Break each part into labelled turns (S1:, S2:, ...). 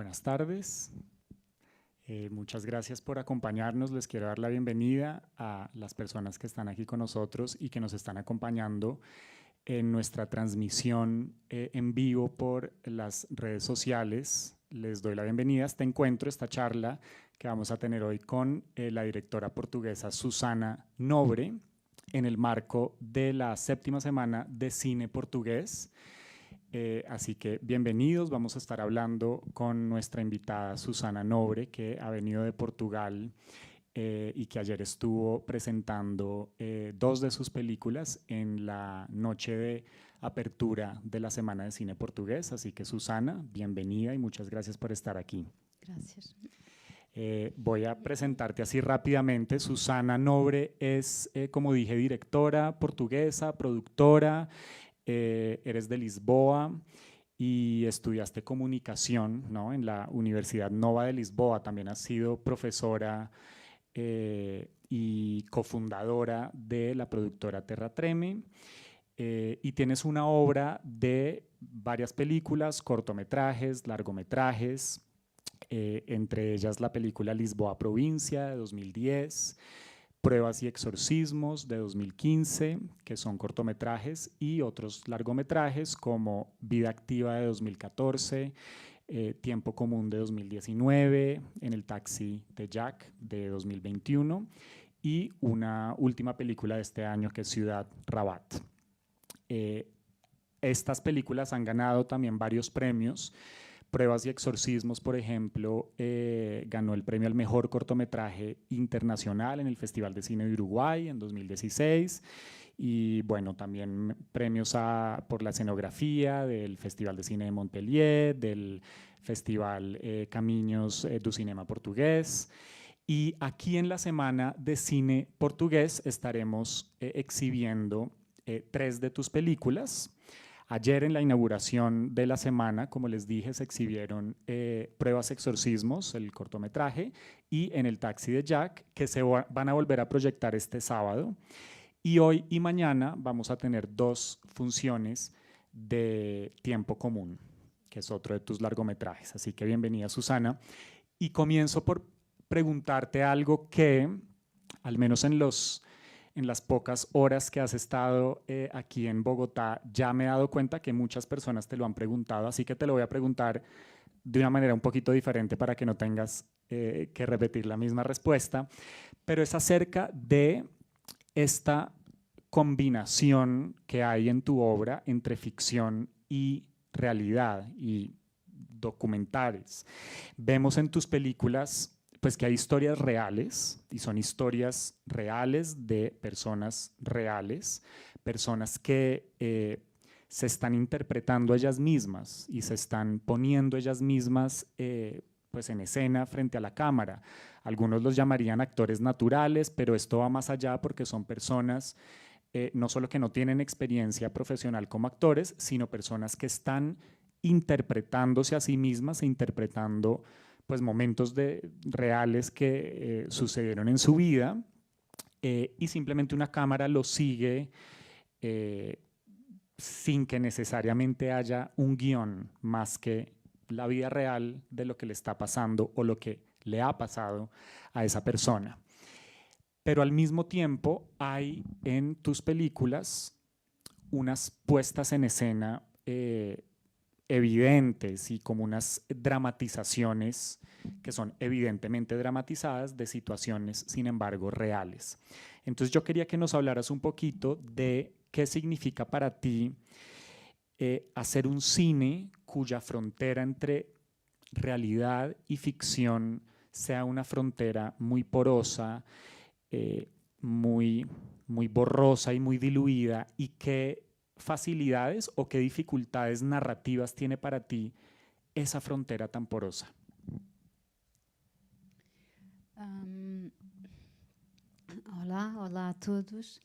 S1: Buenas tardes. Muchas gracias por acompañarnos. Les quiero dar la bienvenida a las personas que están aquí con nosotros y que nos están acompañando en nuestra transmisión en vivo por las redes sociales. Les doy la bienvenida a este encuentro, esta charla que vamos a tener hoy con la directora portuguesa Susana Nobre en el marco de la 7ª semana de cine portugués. Así que bienvenidos, vamos a estar hablando con nuestra invitada Susana Nobre, que ha venido de Portugal y que ayer estuvo presentando 2 de sus películas en la noche de apertura de la Semana de Cine Portugués. Así que Susana, bienvenida y muchas gracias por estar aquí.
S2: Gracias.
S1: Voy a presentarte así rápidamente. Susana Nobre es, como dije, directora portuguesa, productora. Eres de Lisboa y estudiaste comunicación, ¿no? En la Universidad Nova de Lisboa. También has sido profesora y cofundadora de la productora Terra Treme. Y tienes una obra de varias películas, cortometrajes, largometrajes, entre ellas la película Lisboa Provincia de 2010, Pruebas y exorcismos de 2015, que son cortometrajes, y otros largometrajes como Vida activa de 2014, Tiempo común de 2019, En el taxi de Jack de 2021 y una última película de este año que es Ciudad Rabat. Estas películas han ganado también varios premios. Pruebas y exorcismos, por ejemplo, ganó el premio al mejor cortometraje internacional en el Festival de Cine de Uruguay en 2016 y bueno, también premios por la escenografía del Festival de Cine de Montpellier, del Festival Camiños do Cinema Portugués. Y aquí en la Semana de Cine Portugués estaremos exhibiendo 3 de tus películas. Ayer en la inauguración de la semana, como les dije, se exhibieron Pruebas exorcismos, el cortometraje, y En el taxi de Jack, que se van a volver a proyectar este sábado. Y hoy y mañana vamos a tener 2 funciones de Tiempo común, que es otro de tus largometrajes. Así que bienvenida, Susana. Y comienzo por preguntarte algo que, al menos en las pocas horas que has estado aquí en Bogotá, ya me he dado cuenta que muchas personas te lo han preguntado, así que te lo voy a preguntar de una manera un poquito diferente para que no tengas que repetir la misma respuesta, pero es acerca de esta combinación que hay en tu obra entre ficción y realidad y documentales. Vemos en tus películas pues que hay historias reales y son historias reales de personas reales, personas que se están interpretando ellas mismas y se están poniendo ellas mismas pues en escena frente a la cámara. Algunos los llamarían actores naturales, pero esto va más allá porque son personas no solo que no tienen experiencia profesional como actores, sino personas que están interpretándose a sí mismas e interpretando pues momentos reales que sucedieron en su vida y simplemente una cámara lo sigue sin que necesariamente haya un guión más que la vida real de lo que le está pasando o lo que le ha pasado a esa persona. Pero al mismo tiempo hay en tus películas unas puestas en escena evidentes y como unas dramatizaciones que son evidentemente dramatizadas de situaciones, sin embargo, reales. Entonces yo quería que nos hablaras un poquito de qué significa para ti hacer un cine cuya frontera entre realidad y ficción sea una frontera muy porosa, muy borrosa y muy diluida, y qué facilidades o qué dificultades narrativas tiene para ti esa frontera tan porosa.
S2: Olá a todos.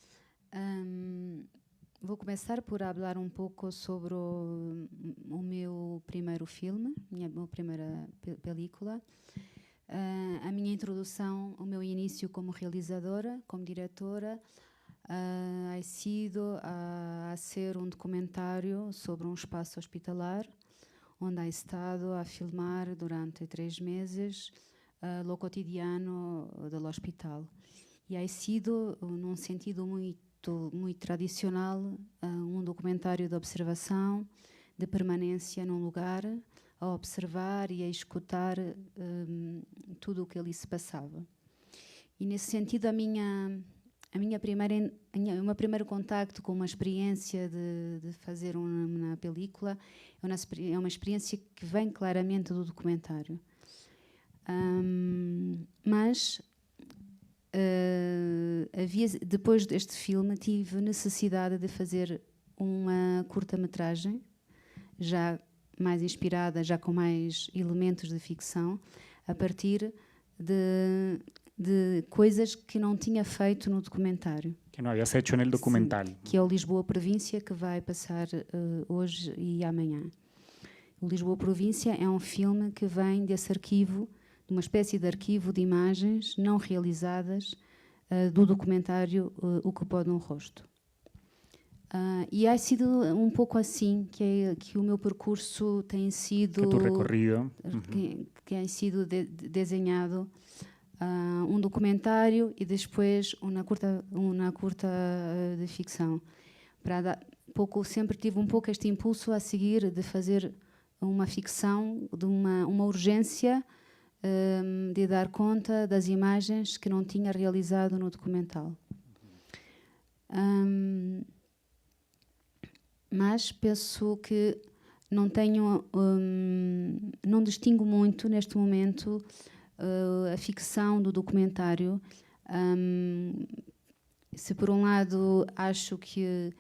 S2: Vou começar por falar pouco sobre o meu primeiro filme, minha primeira película. A minha introdução, o meu início como realizadora, como diretora, ha sido a ser um documentário sobre um espaço hospitalar, onde há estado a filmar durante 3 meses o cotidiano do hospital. E ha sido, num sentido muito tradicional, documentário de observação, de permanência num lugar, a observar e a escutar tudo o que ali se passava. E nesse sentido, o meu primeiro contacto com uma experiência de fazer uma película é uma experiência que vem claramente do documentário. Mas depois deste filme tive necessidade de fazer uma curta-metragem, já mais inspirada, já com mais elementos de ficção, a partir de coisas que não tinha feito no documentário.
S1: Que não habías hecho en el documental.
S2: Sim, que é o Lisboa Província, que vai passar hoje e amanhã. O Lisboa Província é um filme que vem desse arquivo, de uma espécie de arquivo de imagens não realizadas do documentário O que pode um rosto. E ha sido um pouco assim que o meu percurso tem sido...
S1: Que tu recorrido.
S2: Que tem sido desenhado documentário e depois uma curta de ficção. Sempre tive um pouco este impulso a seguir de fazer uma ficção, de uma urgência de dar conta das imagens que não tinha realizado no documental. Mas penso que não distingo muito neste momento a ficção do documentário. Se por um lado acho que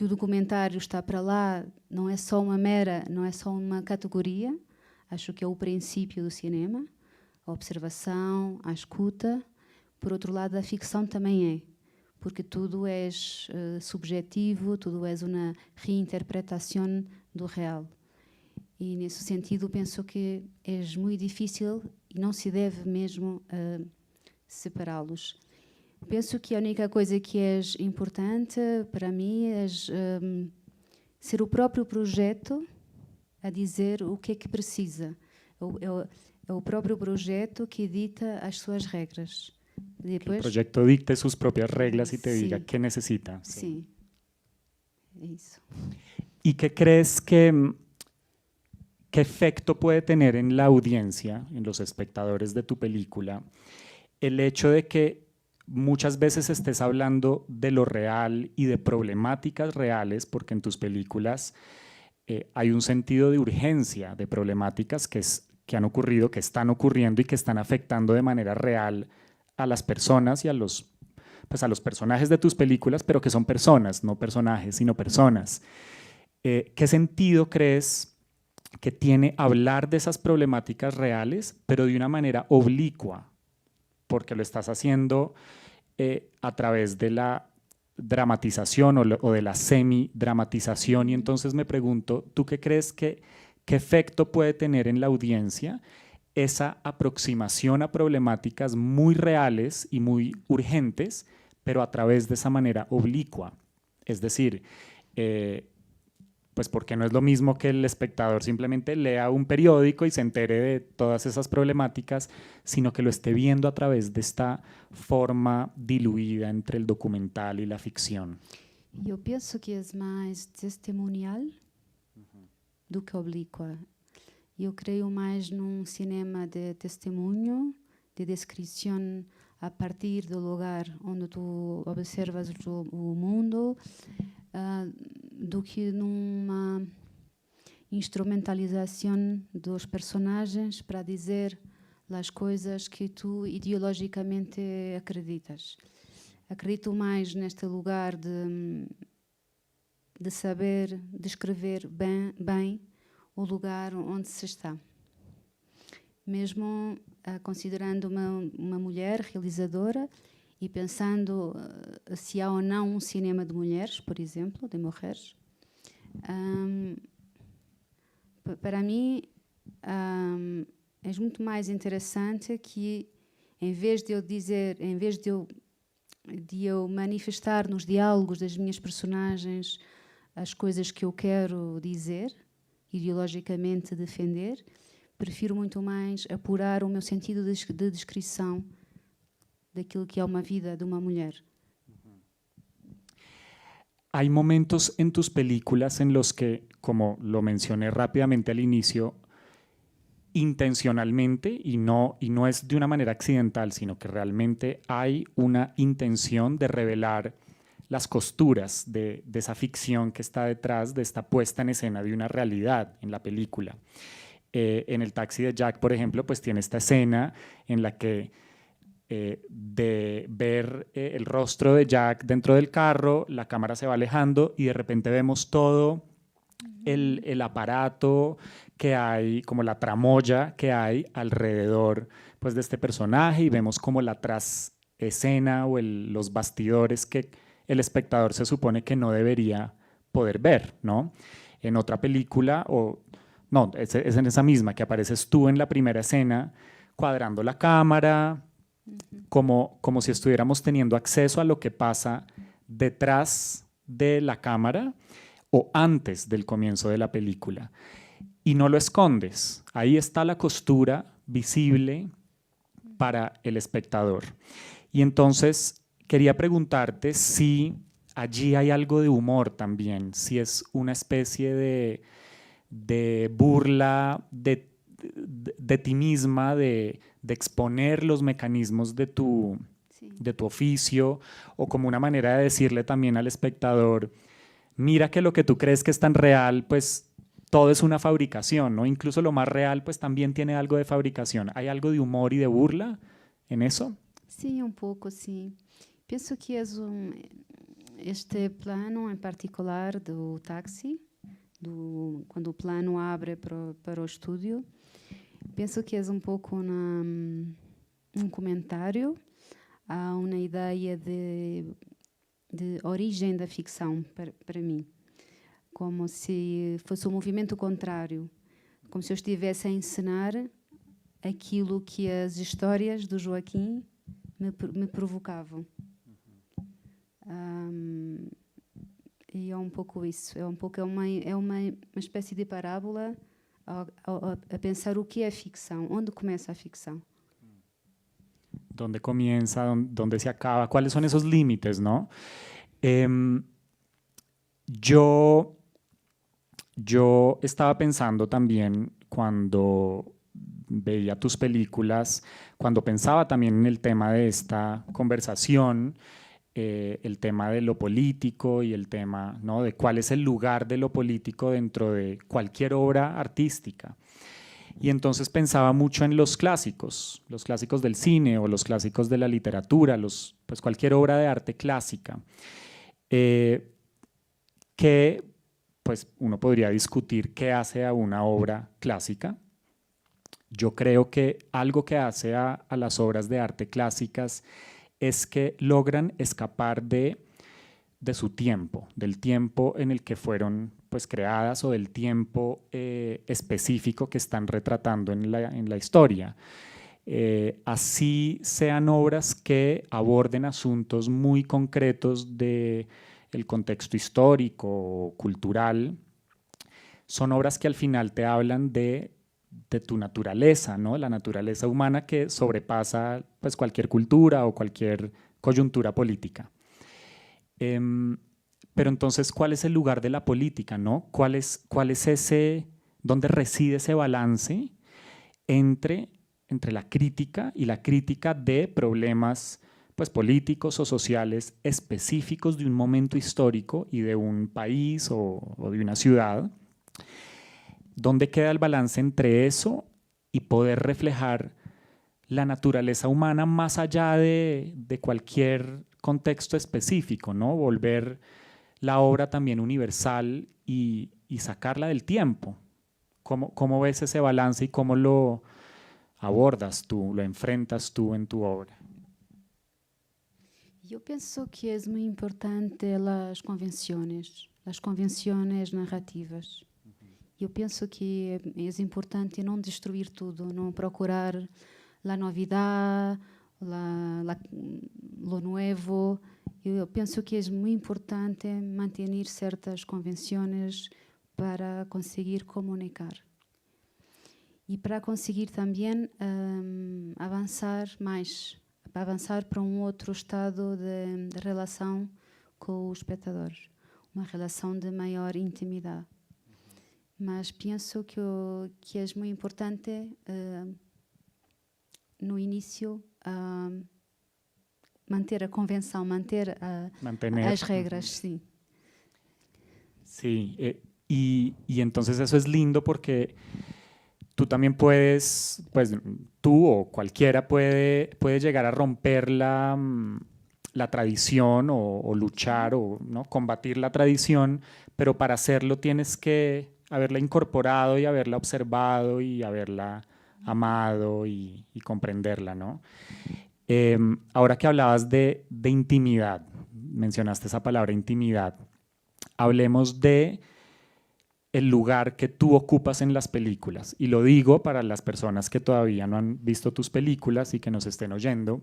S2: o documentário está para lá, não é só uma categoria, acho que é o princípio do cinema, a observação, a escuta. Por outro lado, a ficção também é, porque tudo é subjetivo, tudo é uma reinterpretação do real. E nesse sentido penso que é muito difícil e não se deve mesmo separá-los. Penso que a única coisa que é importante para mim é ser o próprio projeto a dizer o que é que precisa. É o próprio projeto que dita as suas regras.
S1: Depois, que el proyecto dicte sus propias reglas y te
S2: sí,
S1: diga qué necesita.
S2: Sí, eso.
S1: ¿Y qué crees qué efecto puede tener en la audiencia, en los espectadores de tu película, el hecho de que muchas veces estés hablando de lo real y de problemáticas reales, porque en tus películas hay un sentido de urgencia, de problemáticas que han ocurrido, que están ocurriendo y que están afectando de manera real a las personas y a los personajes de tus películas, pero que son personas, no personajes, sino personas. ¿Qué sentido crees que tiene hablar de esas problemáticas reales, pero de una manera oblicua? Porque lo estás haciendo a través de la dramatización o de la semidramatización, y entonces me pregunto, ¿tú qué crees qué efecto puede tener en la audiencia esa aproximación a problemáticas muy reales y muy urgentes, pero a través de esa manera oblicua? Es decir, pues porque no es lo mismo que el espectador simplemente lea un periódico y se entere de todas esas problemáticas, sino que lo esté viendo a través de esta forma diluida entre el documental y la ficción.
S2: Eu penso que é mais testemunial do que oblíqua. Eu creio mais num cinema de testemunho, de descrição a partir do lugar onde tu observas o mundo, do que numa instrumentalização dos personagens para dizer as coisas que tu ideologicamente acreditas. Acredito mais neste lugar de saber descrever bem o lugar onde se está. Mesmo considerando uma mulher realizadora e pensando se há ou não um cinema de mulheres, por exemplo, de mulheres, para mim é muito mais interessante que, em vez de eu manifestar nos diálogos das minhas personagens as coisas que eu quero dizer, ideologicamente defender, prefiro muito mais apurar o meu sentido de descrição daquilo que é uma vida de uma mulher.
S1: Hay momentos en tus películas en los que, como lo mencioné rápidamente al inicio, intencionalmente, y no es de una manera accidental, sino que realmente hay una intención de revelar las costuras de esa ficción que está detrás de esta puesta en escena de una realidad en la película. En el taxi de Jack, por ejemplo, pues tiene esta escena en la que de ver el rostro de Jack dentro del carro, la cámara se va alejando y de repente vemos todo el aparato que hay, como la tramoya que hay alrededor pues, de este personaje, y vemos como la trasescena o los bastidores que el espectador se supone que no debería poder ver, ¿no? En otra película, no, es en esa misma, que apareces tú en la primera escena cuadrando la cámara, como si estuviéramos teniendo acceso a lo que pasa detrás de la cámara o antes del comienzo de la película. Y no lo escondes, ahí está la costura visible para el espectador. Y entonces quería preguntarte si allí hay algo de humor también, si es una especie de burla de ti misma, de exponer los mecanismos de tu oficio, o como una manera de decirle también al espectador, mira que lo que tú crees que es tan real, pues todo es una fabricación, ¿no? Incluso lo más real, pues también tiene algo de fabricación. ¿Hay algo de humor y de burla en eso?
S2: Sim, um pouco, sim. Penso que este plano em particular do táxi, quando o plano abre para o estúdio, penso que é um pouco um comentário a uma ideia de origem da ficção para mim. Como se fosse um movimento contrário, como se eu estivesse a encenar aquilo que as histórias do Joaquim me provocavam. E é um pouco isso, é uma espécie de parábola a pensar o que é ficção, onde começa a ficção.
S1: ¿Dónde comienza? ¿Dónde se acaba? ¿Cuáles son esos límites, no? Yo estaba pensando también cuando veía tus películas, cuando pensaba también en el tema de esta conversación, el tema de lo político y el tema, ¿no?, de cuál es el lugar de lo político dentro de cualquier obra artística. Y entonces pensaba mucho en los clásicos del cine o los clásicos de la literatura, pues cualquier obra de arte clásica, que pues uno podría discutir qué hace a una obra clásica. Yo creo que algo que hace a las obras de arte clásicas es que logran escapar de su tiempo, del tiempo en el que fueron pues creadas o del tiempo específico que están retratando en la historia. Así sean obras que aborden asuntos muy concretos del contexto histórico o cultural, son obras que al final te hablan de tu naturaleza, ¿no? La naturaleza humana que sobrepasa pues, cualquier cultura o cualquier coyuntura política. Pero entonces, ¿cuál es el lugar de la política, no? ¿Cuál es dónde reside ese balance entre la crítica y la crítica de problemas pues, políticos o sociales específicos de un momento histórico y de un país o de una ciudad? ¿Dónde queda el balance entre eso y poder reflejar la naturaleza humana más allá de cualquier contexto específico, ¿no? Volver la obra también universal y sacarla del tiempo. ¿Cómo ves ese balance y cómo lo abordas tú, lo enfrentas tú en tu obra?
S2: Eu penso que é muito importante as convenções narrativas. Eu penso que é importante não destruir tudo, não procurar a novidade, lo novo. Eu penso que é muito importante manter certas convenções para conseguir comunicar. E para conseguir também avançar mais, para avançar para outro estado de relação com os espectadores, uma relação de maior intimidade. Mas penso que é muito importante no início manter a convenção, manter as regras, sim.
S1: Sí, y entonces eso es lindo porque tú también puedes, pues tú o cualquiera puede llegar a romper la tradición o luchar o ¿no? combatir la tradición, pero para hacerlo tienes que haberla incorporado y haberla observado y haberla amado y comprenderla, ¿no? Ahora que hablabas de intimidad, mencionaste esa palabra intimidad, hablemos de el lugar que tú ocupas en las películas. Y lo digo para las personas que todavía no han visto tus películas y que nos estén oyendo.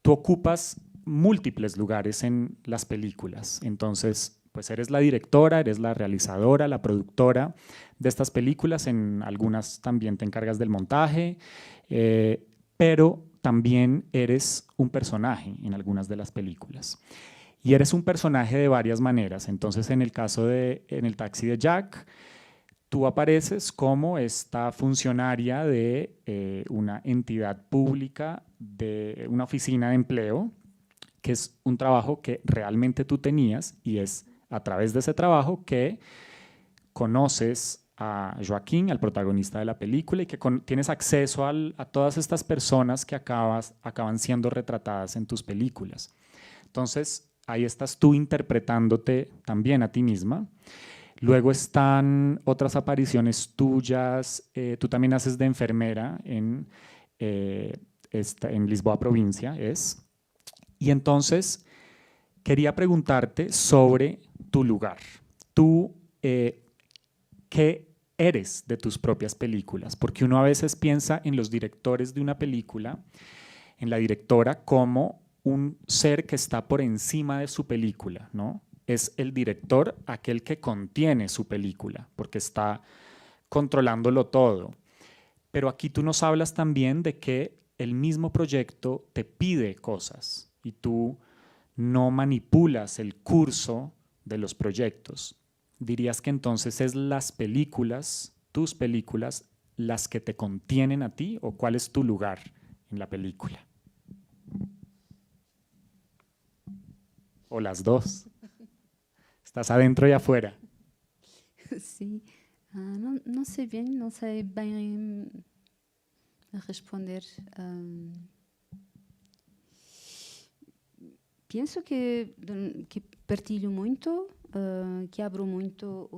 S1: Tú ocupas múltiples lugares en las películas. Entonces, pues eres la directora, eres la realizadora, la productora de estas películas. En algunas también te encargas del montaje, pero también eres un personaje en algunas de las películas. Y eres un personaje de varias maneras. Entonces, en el caso en el taxi de Jack, tú apareces como esta funcionaria de una entidad pública, de una oficina de empleo, que es un trabajo que realmente tú tenías y es a través de ese trabajo que conoces a Joaquín, al protagonista de la película, y que tienes acceso a todas estas personas que acaban siendo retratadas en tus películas. Entonces, ahí estás tú interpretándote también a ti misma. Luego están otras apariciones tuyas. Tú también haces de enfermera en Lisboa Provincia, Y entonces quería preguntarte sobre tu lugar. Tú, ¿qué eres de tus propias películas? Porque uno a veces piensa en los directores de una película, en la directora como un ser que está por encima de su película, ¿no? Es el director aquel que contiene su película, porque está controlándolo todo. Pero aquí tú nos hablas también de que el mismo proyecto te pide cosas y tú no manipulas el curso de los proyectos. ¿Dirías que entonces es las películas, tus películas, las que te contienen a ti, o cuál es tu lugar en la película? O las dos. Estás adentro y afuera.
S2: Sim. Não sei bem responder. Penso que partilho muito, que abro muito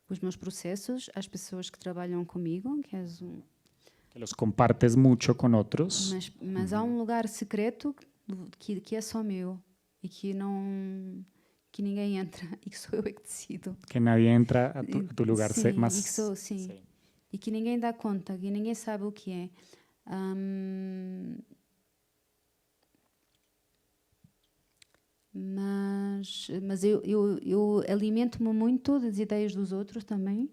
S2: os meus processos às pessoas que trabalham comigo, que
S1: los compartes mucho con otros.
S2: Mas há lugar secreto que é só meu e que ninguém entra e que sou eu que decido.
S1: Que nadie entra a tu lugar más.
S2: E que sou, sim. E que ninguém dá conta, que ninguém sabe o que é. Mas eu alimento-me muito das ideias dos outros também.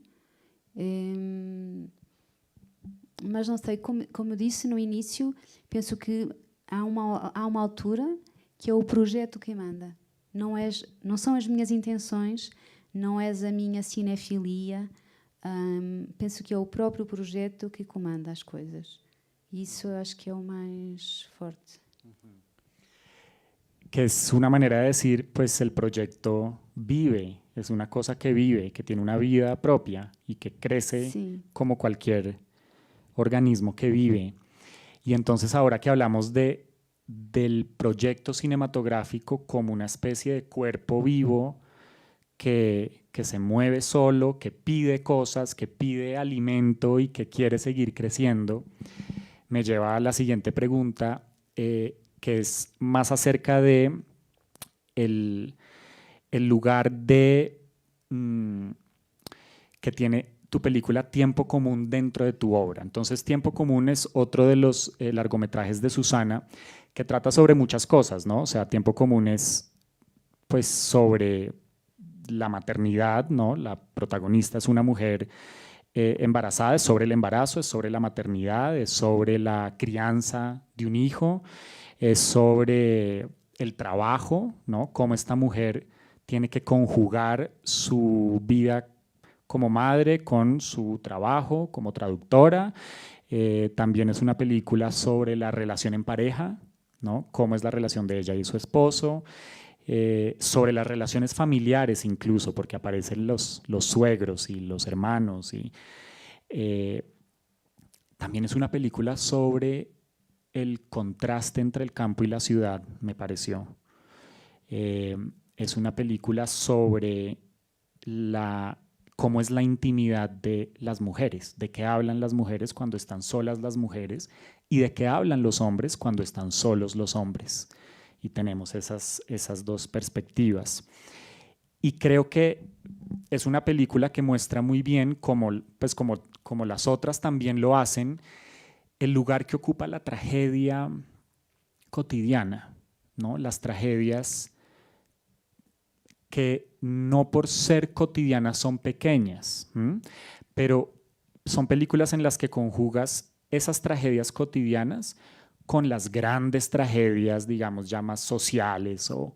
S2: Mas não sei, como eu disse no início, penso que há uma altura que é o projeto que manda. Não são as minhas intenções, não é a minha cinefilia. Penso que é o próprio projeto que comanda as coisas. Isso eu acho que é o mais forte.
S1: Que es una manera de decir, pues el proyecto vive, es una cosa que vive, que tiene una vida propia y que crece como cualquier organismo que vive. Y entonces ahora que hablamos del proyecto cinematográfico como una especie de cuerpo vivo que se mueve solo, que pide cosas, que pide alimento y que quiere seguir creciendo, me lleva a la siguiente pregunta, que es más acerca de el lugar que tiene tu película Tiempo Común dentro de tu obra. Entonces, Tiempo Común es otro de los largometrajes de Susana que trata sobre muchas cosas, ¿no? O sea, Tiempo Común es pues sobre la maternidad, ¿no? La protagonista es una mujer embarazada, es sobre el embarazo, es sobre la maternidad, es sobre la crianza de un hijo, es sobre el trabajo, ¿no? Cómo esta mujer tiene que conjugar su vida como madre con su trabajo como traductora. También es una película sobre la relación en pareja, ¿no? Cómo es la relación de ella y su esposo. Sobre las relaciones familiares incluso, porque aparecen los suegros y los hermanos. También es una película sobre el contraste entre el campo y la ciudad, me pareció. Es una película sobre cómo es la intimidad de las mujeres, de qué hablan las mujeres cuando están solas las mujeres y de qué hablan los hombres cuando están solos los hombres. Y tenemos esas dos perspectivas. Y creo que es una película que muestra muy bien, como las otras también lo hacen, el lugar que ocupa la tragedia cotidiana, ¿no? Las tragedias que no por ser cotidianas son pequeñas, pero son películas en las que conjugas esas tragedias cotidianas con las grandes tragedias, digamos, ya más sociales o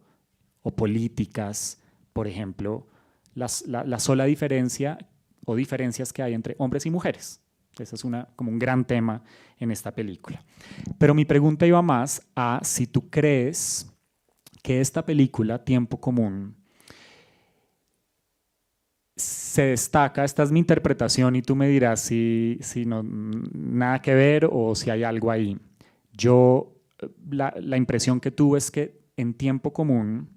S1: políticas. Por ejemplo, la sola diferencia o diferencias que hay entre hombres y mujeres. Ese es como un gran tema en esta película. Pero mi pregunta iba más a si tú crees que esta película, Tiempo Común, se destaca, esta es mi interpretación y tú me dirás si no, nada que ver o si hay algo ahí. La impresión que tuve es que en Tiempo Común,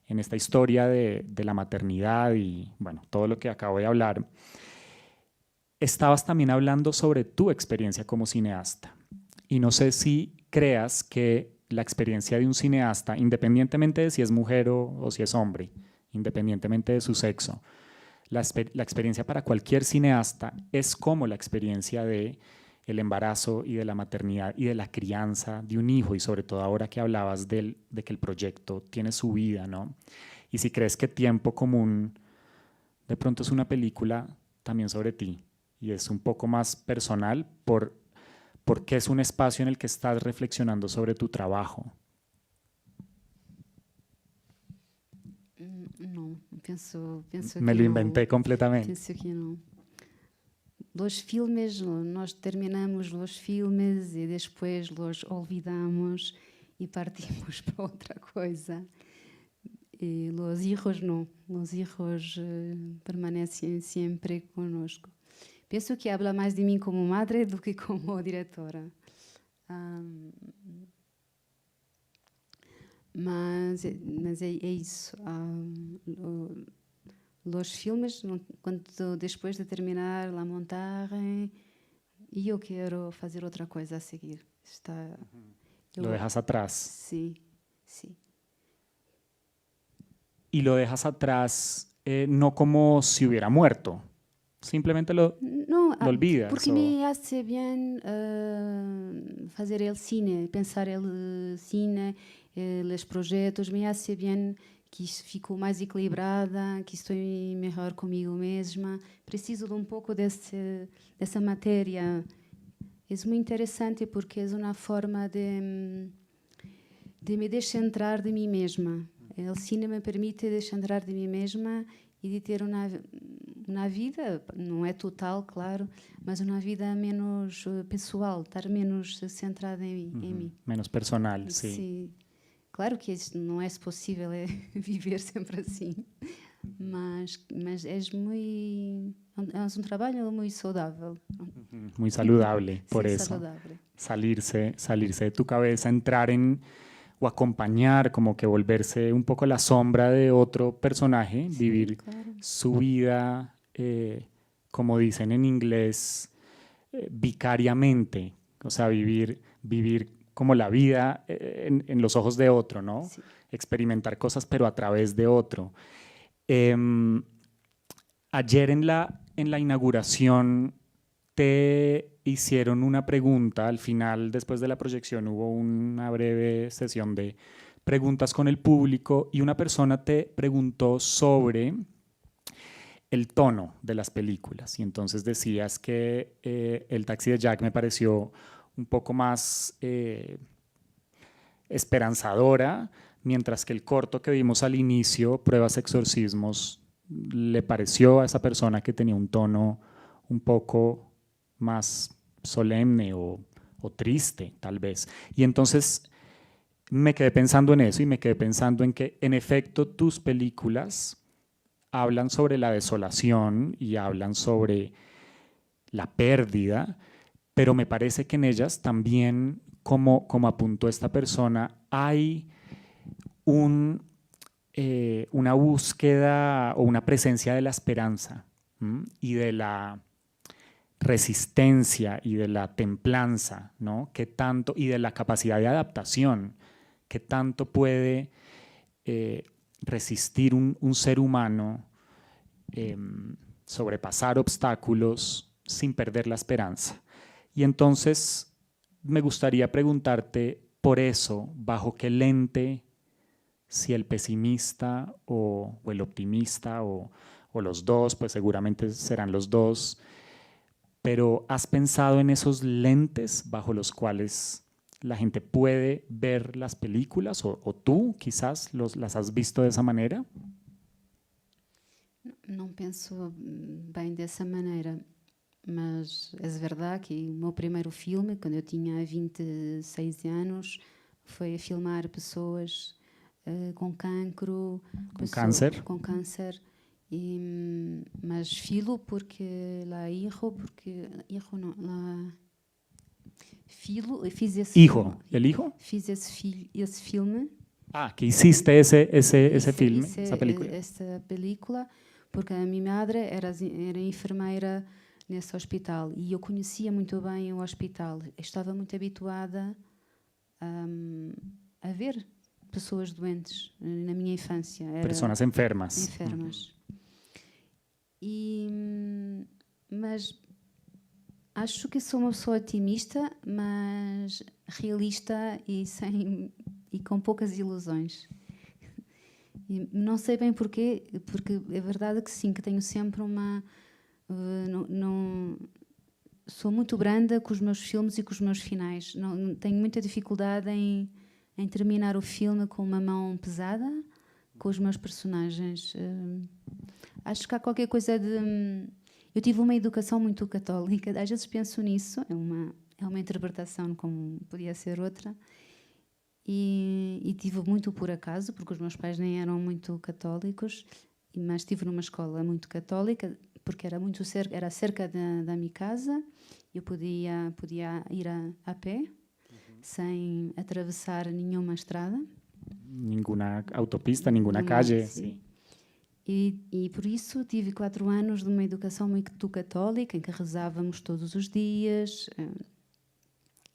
S1: en esta historia de la maternidad y bueno, todo lo que acabo de hablar, estabas también hablando sobre tu experiencia como cineasta. Y no sé si creas que la experiencia de un cineasta, independientemente de si es mujer o si es hombre, independientemente de su sexo, la experiencia para cualquier cineasta es como la experiencia de el embarazo y de la maternidad y de la crianza de un hijo, y sobre todo ahora que hablabas de que el proyecto tiene su vida, ¿no? Y si crees que Tiempo Común de pronto es una película también sobre ti y es un poco más personal porque es un espacio en el que estás reflexionando sobre tu trabajo.
S2: Não, penso
S1: Me
S2: que
S1: lo
S2: não.
S1: inventé completamente.
S2: Penso que não. Los filmes, nós terminamos los filmes e depois los olvidamos e partimos para outra coisa. E los hijos não. Los hijos permanecem sempre conosco. Penso que habla mais de mim como madre do que como diretora. Mas é isso. Os filmes, quando depois de terminar a montagem, e eu quero fazer outra coisa a seguir.
S1: Lo dejas atrás.
S2: Sí, sí.
S1: Y lo dejas atrás no como si hubiera muerto. Simplemente lo olvidas.
S2: Porque me hace bem fazer el cine, pensar el cine, os projetos, me hace bem que fico mais equilibrada, que estou melhor comigo mesma. Preciso de pouco dessa matéria. É muito interessante porque é uma forma de me descentrar de mim mesma. O cine me permite descentrar de mim mesma e de ter uma vida, não é total, claro, mas uma vida menos pessoal, estar menos centrada em mim.
S1: Menos personal, sim.
S2: Sí. Claro que não é possível viver sempre assim, mas é um trabalho muito saudável.
S1: Muy saludable, por
S2: sí,
S1: eso.
S2: Saludable.
S1: Salirse de tu cabeza, entrar en o acompañar, como que volverse un poco la sombra de otro personaje,
S2: Sí,
S1: vivir
S2: claro.
S1: su vida, como dicen en inglés, vicariamente, o sea, vivir como la vida en los ojos de otro, ¿no?
S2: Sí.
S1: Experimentar cosas, pero a través de otro. Ayer en la inauguración te hicieron una pregunta, al final, después de la proyección, hubo una breve sesión de preguntas con el público y una persona te preguntó sobre el tono de las películas. Y entonces decías que El taxi de Jack me pareció un poco más esperanzadora, mientras que el corto que vimos al inicio, Pruebas Exorcismos, le pareció a esa persona que tenía un tono un poco más solemne o triste, tal vez. Y entonces me quedé pensando en eso y me quedé pensando en que, en efecto, tus películas hablan sobre la desolación y hablan sobre la pérdida, pero me parece que en ellas también, como apuntó esta persona, hay una búsqueda o una presencia de la esperanza y de la resistencia y de la templanza, ¿no? Que tanto, y de la capacidad de adaptación que tanto puede resistir un ser humano, sobrepasar obstáculos sin perder la esperanza. Y entonces me gustaría preguntarte por eso, bajo qué lente, si el pesimista o el optimista o los dos, pues seguramente serán los dos, pero ¿has pensado en esos lentes bajo los cuales la gente puede ver las películas o tú quizás las has visto de esa manera?
S2: Não penso bem dessa maneira, mas é verdade que o meu primeiro filme, quando eu tinha 26 anos, foi a filmar pessoas com cancro, com câncer. Mas filo porque lá fiz esse
S1: Hijo, ¿el hijo?
S2: Fiz esse filme.
S1: Ah, que hiciste ese filme, esa película.
S2: Essa película, porque a minha madre era enfermeira nesse hospital e eu conhecia muito bem o hospital. Estava muito habituada a ver pessoas doentes na minha infância.
S1: Pessoas enfermas.
S2: Mas acho que sou uma pessoa otimista, mas realista e com poucas ilusões. E não sei bem porquê, porque é verdade que sim, que tenho sempre uma... sou muito branda com os meus filmes e com os meus finais. Tenho muita dificuldade em terminar o filme com uma mão pesada com os meus personagens. Acho que há qualquer coisa de... Eu tive uma educação muito católica, às vezes penso nisso, é uma interpretação como podia ser outra, e tive muito por acaso, porque os meus pais nem eram muito católicos, mas estive numa escola muito católica, porque era cerca da minha casa, eu podia ir a pé, sem atravessar nenhuma estrada.
S1: Nenhuma autopista, nenhuma calle.
S2: Sim. E por isso tive 4 anos de uma educação muito católica, em que rezávamos todos os dias.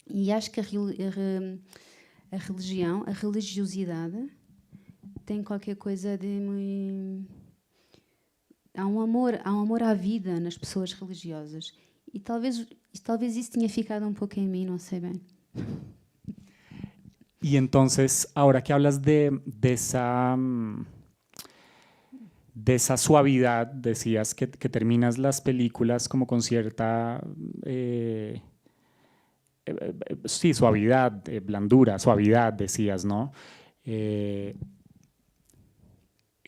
S2: E acho que a religião, a religiosidade, tem qualquer coisa de muito... Há um amor à vida nas pessoas religiosas. E talvez isso tenha ficado um pouco em mim, não sei bem.
S1: Y entonces, ahora que hablas de esa suavidad, decías que terminas las películas como con cierta sí, suavidad, blandura, suavidad, decías, ¿no?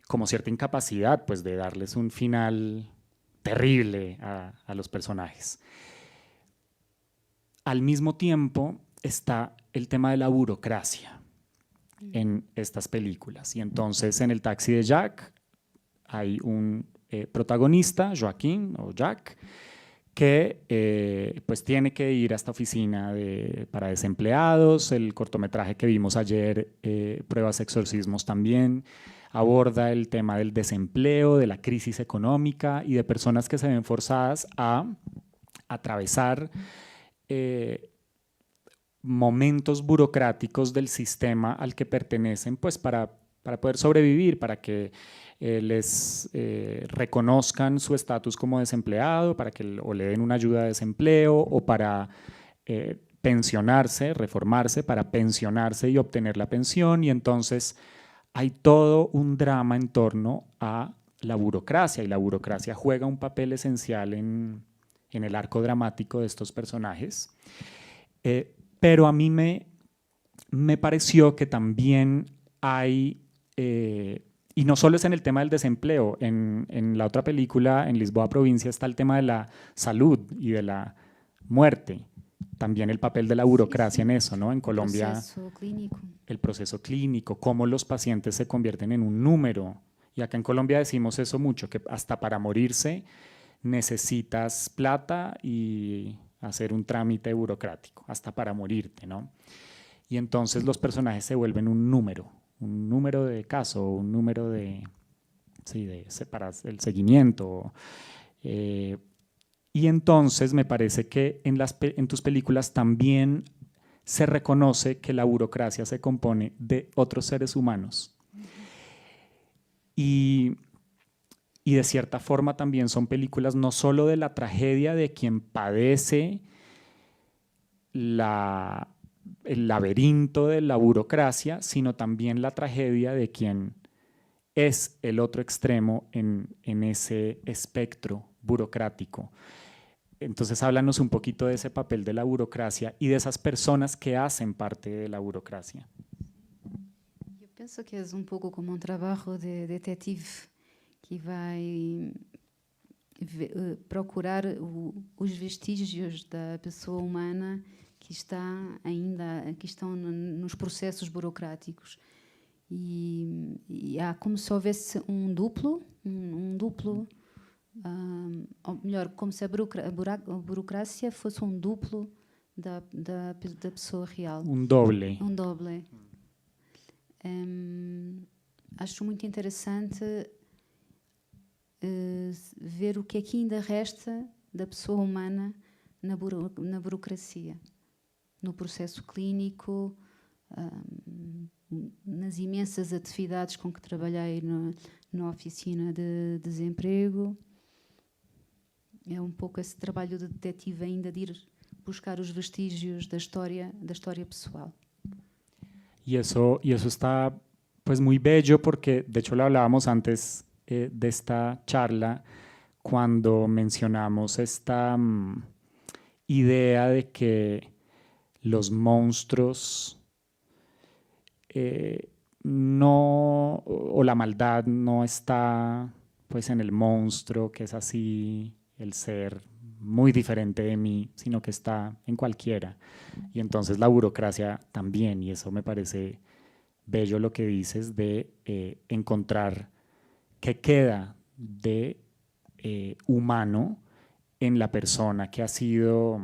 S1: Como cierta incapacidad, pues, de darles un final terrible a los personajes. Al mismo tiempo está el tema de la burocracia en estas películas. Y entonces en El taxi de Jack hay un protagonista, Joaquín o Jack, que pues tiene que ir a esta oficina para desempleados. El cortometraje que vimos ayer, Pruebas Exorcismos, también aborda el tema del desempleo, de la crisis económica y de personas que se ven forzadas a atravesar momentos burocráticos del sistema al que pertenecen, pues para poder sobrevivir, para que les reconozcan su estatus como desempleado, para que o le den una ayuda de desempleo o para pensionarse, reformarse, para pensionarse y obtener la pensión. Y entonces hay todo un drama en torno a la burocracia, y la burocracia juega un papel esencial en el arco dramático de estos personajes. Pero a mí me pareció que también hay, y no solo es en el tema del desempleo, en la otra película, en Lisboa Provincia, está el tema de la salud y de la muerte. También el papel de la burocracia en eso, ¿no? En Colombia, el proceso clínico, cómo los pacientes se convierten en un número. Y acá en Colombia decimos eso mucho, que hasta para morirse necesitas plata y hacer un trámite burocrático, hasta para morirte, ¿no? Y entonces los personajes se vuelven un número de caso, un número de, sí, para el seguimiento. Y entonces me parece que en tus películas también se reconoce que la burocracia se compone de otros seres humanos. Y de cierta forma también son películas no solo de la tragedia de quien padece el laberinto de la burocracia, sino también la tragedia de quien es el otro extremo en ese espectro burocrático. Entonces háblanos un poquito de ese papel de la burocracia y de esas personas que hacen parte de la burocracia.
S2: Yo pienso que es un poco como un trabajo de detective que vai procurar os vestígios da pessoa humana que estão nos processos burocráticos. E há como se houvesse um duplo, ou melhor, como se a burocracia fosse um duplo da pessoa real.
S1: Um doble.
S2: Um doble. Acho muito interessante ver o que é que ainda resta da pessoa humana na burocracia, no processo clínico, nas imensas atividades com que trabalhei na oficina de desemprego. É um pouco esse trabalho de detetive ainda de ir buscar os vestígios da história pessoal.
S1: Y eso está pues muy bello porque de hecho lo hablábamos antes de esta charla cuando mencionamos esta idea de que los monstruos o la maldad no está pues en el monstruo, que es así el ser muy diferente de mí, sino que está en cualquiera. Y entonces la burocracia también, y eso me parece bello lo que dices de encontrar qué queda de humano en la persona que ha sido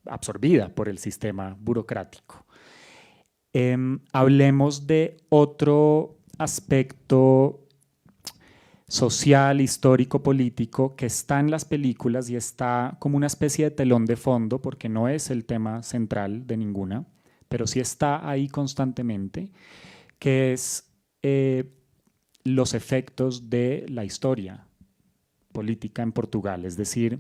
S1: absorbida por el sistema burocrático. Hablemos de otro aspecto social, histórico, político que está en las películas y está como una especie de telón de fondo porque no es el tema central de ninguna, pero sí está ahí constantemente, que es los efectos de la historia política en Portugal, es decir,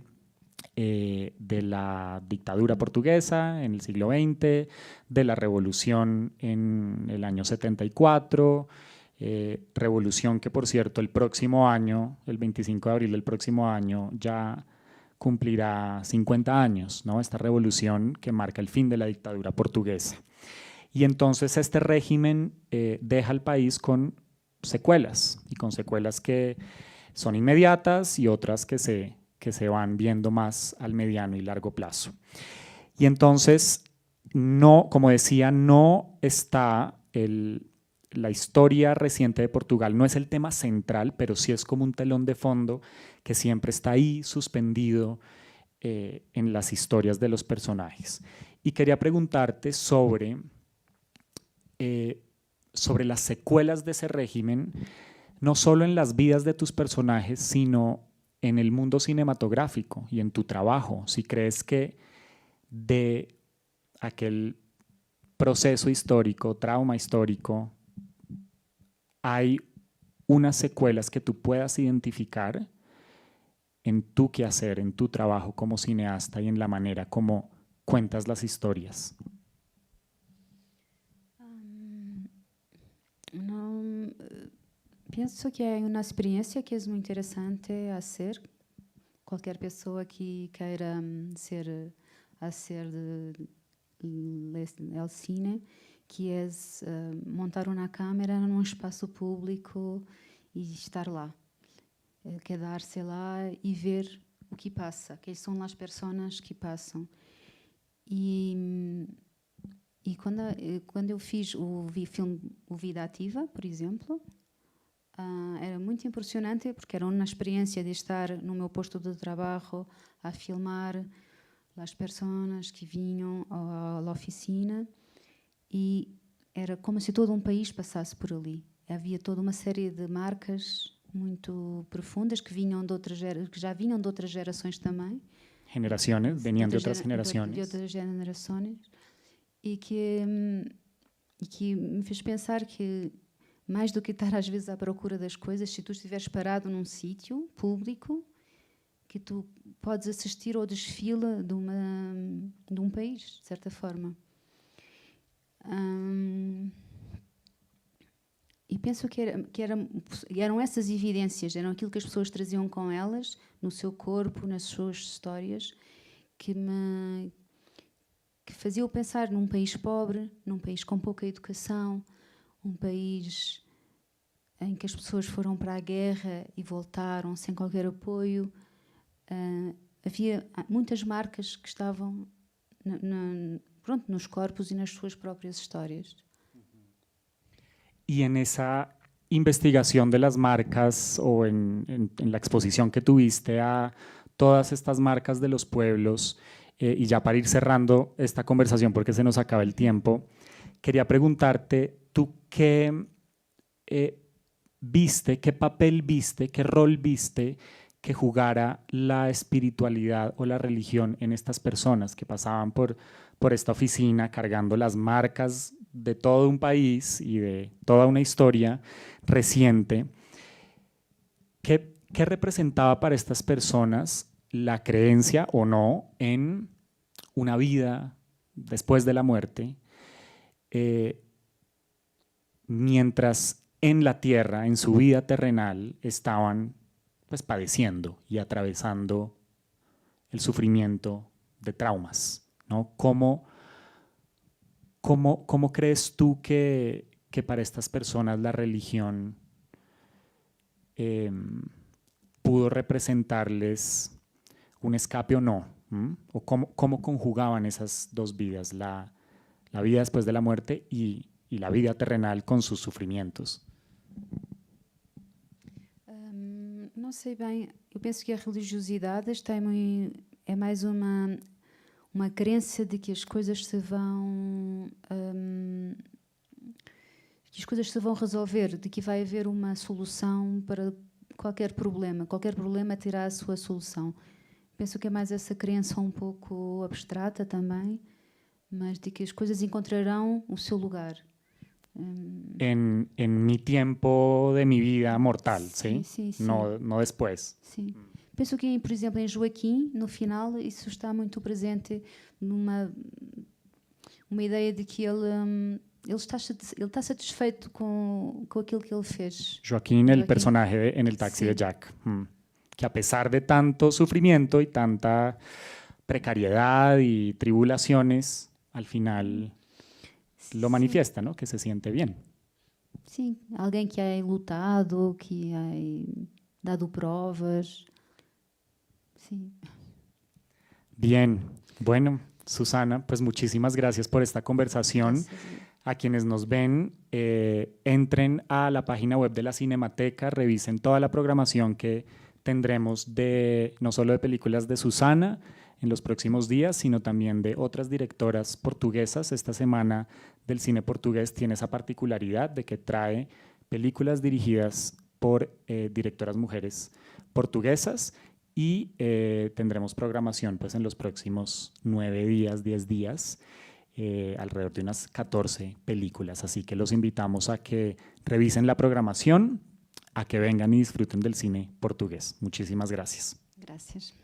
S1: de la dictadura portuguesa en el siglo XX, de la revolución en el año 74, revolución que por cierto el próximo año, el 25 de abril del próximo año, ya cumplirá 50 años, ¿no? Esta revolución que marca el fin de la dictadura portuguesa. Y entonces este régimen deja al país con secuelas, y con secuelas que son inmediatas y otras que se van viendo más al mediano y largo plazo. Y entonces, no, como decía, no está la historia reciente de Portugal, no es el tema central, pero sí es como un telón de fondo que siempre está ahí suspendido en las historias de los personajes. Y quería preguntarte sobre las secuelas de ese régimen, no solo en las vidas de tus personajes, sino en el mundo cinematográfico y en tu trabajo. Si crees que de aquel proceso histórico, trauma histórico, hay unas secuelas que tú puedas identificar en tu quehacer, en tu trabajo como cineasta y en la manera como cuentas las historias.
S2: Penso que é uma experiência que é muito interessante a ser. Qualquer pessoa que queira ser el cine, que é montar uma câmera num espaço público e estar lá, quedar-se lá e ver o que passa, quem são as pessoas que passam. E quando eu fiz o filme Vida Ativa, por exemplo, era muito impressionante porque era uma experiência de estar no meu posto de trabalho a filmar as pessoas que vinham à oficina e era como se todo um país passasse por ali. Havia toda uma série de marcas muito profundas que já vinham de outras gerações também.
S1: Generaciones, venían de otras generaciones.
S2: De outras gerações. E que me fez pensar que, mais do que estar às vezes à procura das coisas, se tu estiveres parado num sítio público, que tu podes assistir ao desfile de um país, de certa forma. E penso que eram essas evidências, eram aquilo que as pessoas traziam com elas, no seu corpo, nas suas histórias, que fazia-o pensar num país pobre, num país com pouca educação, um país em que as pessoas foram para a guerra e voltaram sem qualquer apoio. Havia muitas marcas que estavam nos corpos y nas suas propias historias.
S1: Y en esa investigación de las marcas o en la exposición que tuviste a todas estas marcas de los pueblos, y ya para ir cerrando esta conversación porque se nos acaba el tiempo, quería preguntarte, ¿tú qué viste, qué papel viste, qué rol viste que jugara la espiritualidad o la religión en estas personas que pasaban por esta oficina cargando las marcas de todo un país y de toda una historia reciente? ¿Qué representaba para estas personas la creencia o no en una vida después de la muerte, mientras en la tierra, en su vida terrenal, estaban pues padeciendo y atravesando el sufrimiento de traumas, ¿no? ¿Cómo crees tú que para estas personas la religión pudo representarles un escape o no? ¿O cómo conjugaban esas dos vidas, la vida después de la muerte y la vida terrenal con sus sufrimientos?
S2: Não sei bem, eu penso que a religiosidade é mais uma crença de que as coisas se vão resolver, de que vai haver uma solução para qualquer problema terá a sua solução. Penso que é mais essa crença um pouco abstrata também, mas de que as coisas encontrarão o seu lugar.
S1: En mi tiempo de mi vida mortal, ¿sí?
S2: Sí.
S1: No después.
S2: Sim. Penso que, por exemplo, em Joaquim, no final, isso está muito presente numa ideia de que ele está satisfeito com aquilo que ele fez.
S1: Joaquín, el personaje en el taxi de Jack, que a pesar de tanto sufrimiento y tanta precariedad y tribulaciones, al final lo manifiesta, ¿no? Que se siente bien.
S2: Sim, alguém que ha lutado, que ha dado provas. Sí.
S1: Bien, bueno, Susana, pues muchísimas gracias por esta conversación.
S2: Gracias.
S1: A quienes nos ven, entren a la página web de la Cinemateca, revisen toda la programación que tendremos no solo de películas de Susana en los próximos días, sino también de otras directoras portuguesas. Esta semana del cine portugués tiene esa particularidad de que trae películas dirigidas por directoras mujeres portuguesas y tendremos programación pues, en los próximos 9 días, 10 días, alrededor de unas 14 películas. Así que los invitamos a que revisen la programación, a que vengan y disfruten del cine portugués. Muchísimas gracias.
S2: Gracias.